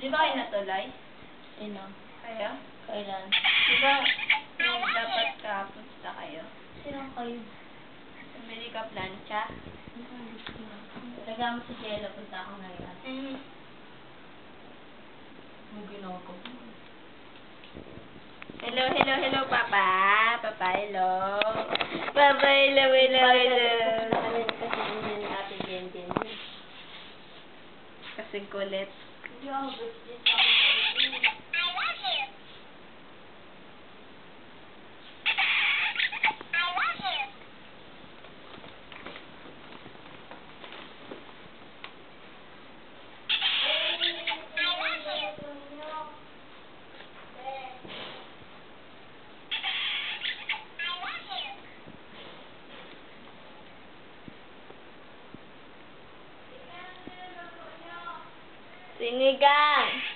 Di ba kayo natuloy? Sino? Kayo? Kailan? Di ba yung dapat kapunta kayo? Sino kayo? Bili ka plancha? Talaga mo sa Jello, punta ako ngayon. Ang ginagawa. Hello, hello, hello, Papa. Papa, hello. Papa, hello, hello, hello. Ate Jen din. Kasi kulit. Hindi ako birthday sa akin. Sinigang.